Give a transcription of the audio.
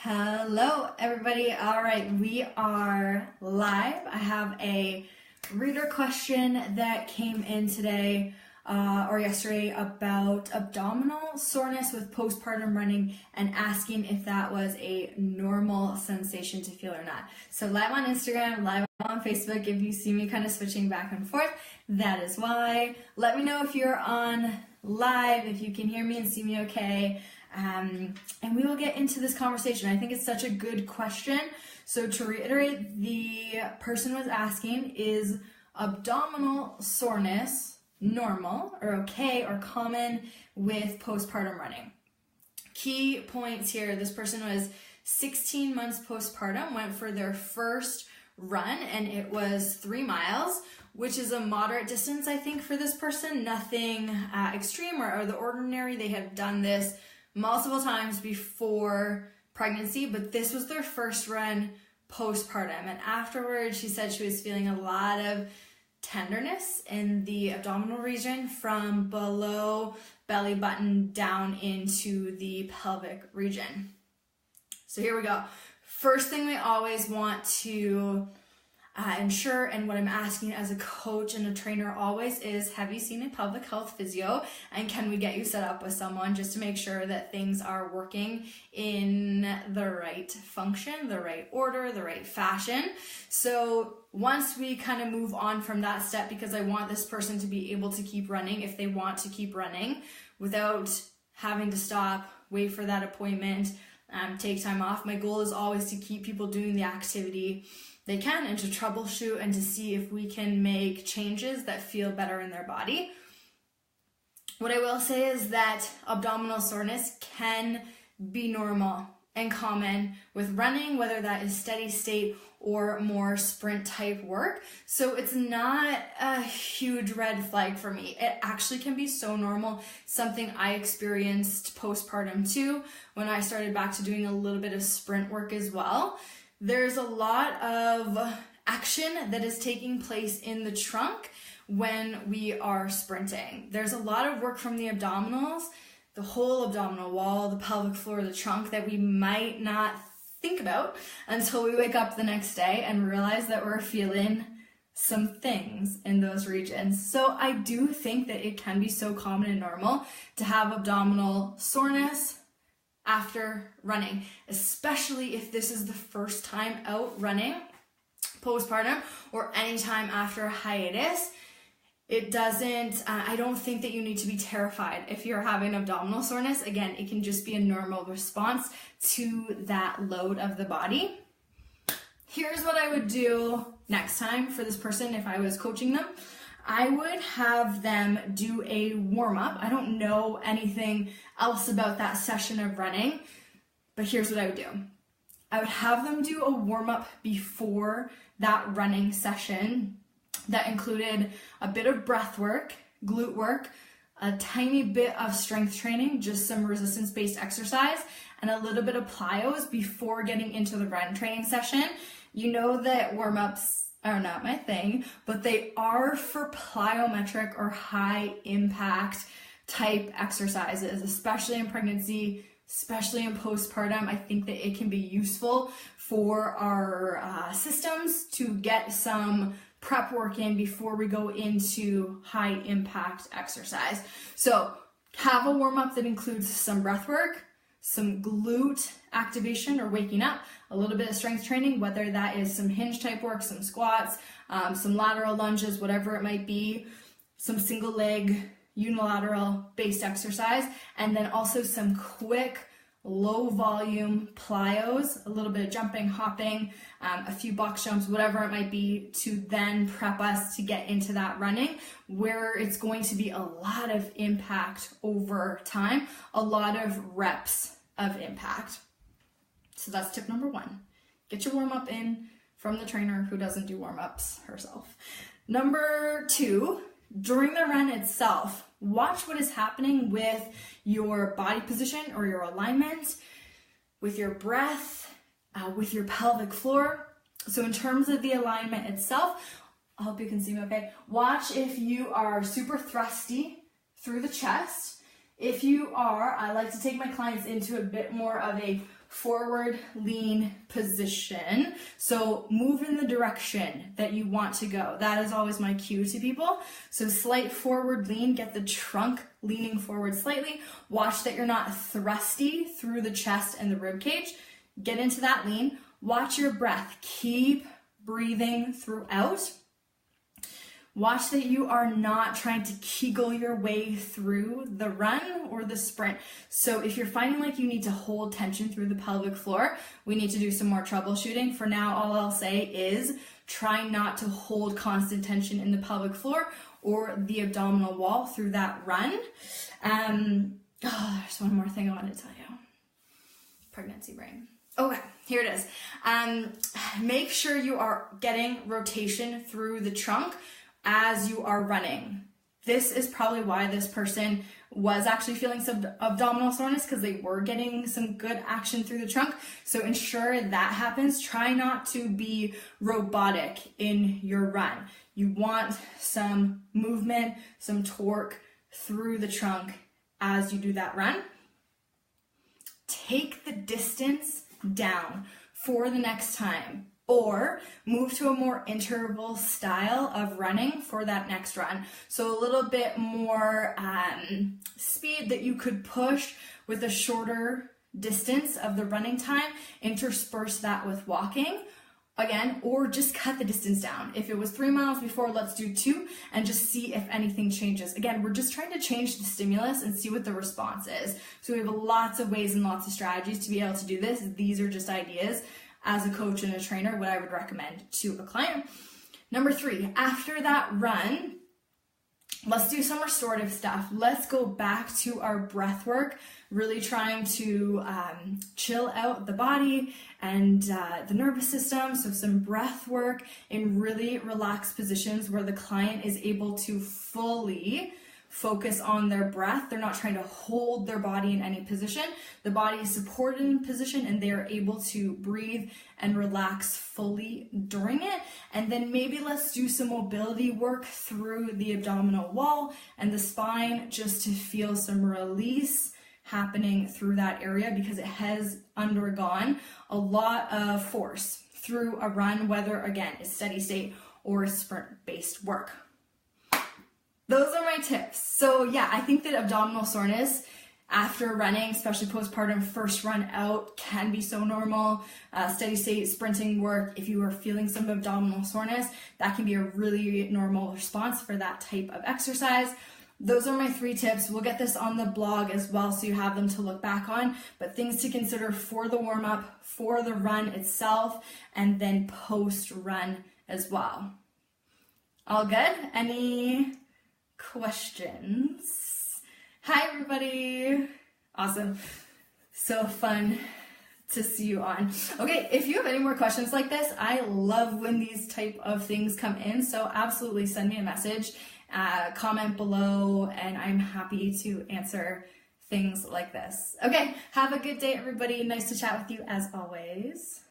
Hello, everybody. All right, we are live. I have a reader question that came in today or yesterday about abdominal soreness with postpartum running and asking if that was a normal sensation to feel or not. So live on Instagram, live on Facebook. If you see me kind of switching back and forth, that is why. Let me know if you're on live, if you can hear me and see me okay. And we will get into this conversation. I think it's such a good question. So to reiterate, the person was asking, is abdominal soreness normal or okay or common with postpartum running? Key points here. This person was 16 months postpartum, went for their first run, and it was 3 miles, which is a moderate distance, I think, for this person. Nothing extreme or the ordinary. They have done this multiple times before pregnancy, but this was their first run postpartum. And afterwards, she said she was feeling a lot of tenderness in the abdominal region from below belly button down into the pelvic region. So here we go. First thing we always want to ensure, and what I'm asking as a coach and a trainer always is, have you seen a pelvic health physio, and can we get you set up with someone just to make sure that things are working in the right function, the right order, the right fashion. So once we kind of move on from that step, because I want this person to be able to keep running if they want to keep running without having to stop, wait for that appointment, take time off. My goal is always to keep people doing the activity they can and to troubleshoot and to see if we can make changes that feel better in their body. What I will say is that abdominal soreness can be normal and common with running, whether that is steady state or more sprint type work. So it's not a huge red flag for me. It actually can be so normal. Something I experienced postpartum too, when I started back to doing a little bit of sprint work as well. There's a lot of action that is taking place in the trunk when we are sprinting. There's a lot of work from the abdominals, the whole abdominal wall, the pelvic floor, the trunk, that we might not think about until we wake up the next day and realize that we're feeling some things in those regions. So I do think that it can be so common and normal to have abdominal soreness after running, especially if this is the first time out running postpartum or anytime after a hiatus. It doesn't, I don't think that you need to be terrified if you're having abdominal soreness. Again, it can just be a normal response to that load of the body. Here's what I would do next time for this person if I was coaching them. I would have them do a warm-up. I don't know anything else about that session of running, but here's what I would do. I would have them do a warm-up before that running session that included a bit of breath work, glute work, a tiny bit of strength training, just some resistance-based exercise, and a little bit of plyos before getting into the run training session. You know that warm-ups are not my thing, but they are for plyometric or high impact type exercises, especially in pregnancy, especially in postpartum. I think that it can be useful for our systems to get some prep work in before we go into high impact exercise. So have a warm up that includes some breath work, some glute activation or waking up, a little bit of strength training, whether that is some hinge type work, some squats, some lateral lunges, whatever it might be, some single leg unilateral based exercise, and then also some quick low volume plyos, a little bit of jumping, hopping, a few box jumps, whatever it might be, to then prep us to get into that running where it's going to be a lot of impact over time, a lot of reps of impact. So that's tip number 1. Get your warm up in from the trainer who doesn't do warm ups herself. Number 2, during the run itself, watch what is happening with your body position or your alignment, with your breath, with your pelvic floor. So in terms of the alignment itself, I hope you can see me okay. Watch if you are super thrusty through the chest, If you are, I like to take my clients into a bit more of a forward lean position. So move in the direction that you want to go. That is always my cue to people. So slight forward lean, get the trunk leaning forward slightly. Watch that you're not thrusty through the chest and the rib cage. Get into that lean. Watch your breath. Keep breathing throughout. Watch that you are not trying to kegel your way through the run or the sprint. So if you're finding like you need to hold tension through the pelvic floor, we need to do some more troubleshooting. For now, all I'll say is try not to hold constant tension in the pelvic floor or the abdominal wall through that run. There's one more thing I want to tell you. Pregnancy brain. Okay, here it is. Make sure you are getting rotation through the trunk as you are running. This is probably why this person was actually feeling some abdominal soreness, because they were getting some good action through the trunk. So ensure that happens. Try not to be robotic in your run. You want some movement, some torque through the trunk as you do that run. Take the distance down for the next time, or move to a more interval style of running for that next run. So a little bit more speed that you could push with a shorter distance of the running time, intersperse that with walking again, or just cut the distance down. If it was 3 miles before, let's do 2 and just see if anything changes. Again, we're just trying to change the stimulus and see what the response is. So we have lots of ways and lots of strategies to be able to do this. These are just ideas as a coach and a trainer, what I would recommend to a client. Number 3, after that run, let's do some restorative stuff. Let's go back to our breath work, really trying to chill out the body and the nervous system. So some breath work in really relaxed positions where the client is able to fully focus on their breath. They're not trying to hold their body in any position. The body is supported in position and they are able to breathe and relax fully during it. And then maybe let's do some mobility work through the abdominal wall and the spine, just to feel some release happening through that area, because it has undergone a lot of force through a run, whether again it's steady state or sprint based work. Those are my tips. So yeah, I think that abdominal soreness after running, especially postpartum, first run out, can be so normal. Steady state sprinting work, if you are feeling some abdominal soreness, that can be a really normal response for that type of exercise. Those are my 3 tips. We'll get this on the blog as well, so you have them to look back on, but things to consider for the warm up, for the run itself, and then post run as well. All good? Any questions? Hi everybody. Awesome. So fun to see you on. Okay, if you have any more questions like this, I love when these type of things come in, so absolutely send me a message, comment below, and I'm happy to answer things like this. Okay, have a good day everybody. Nice to chat with you as always.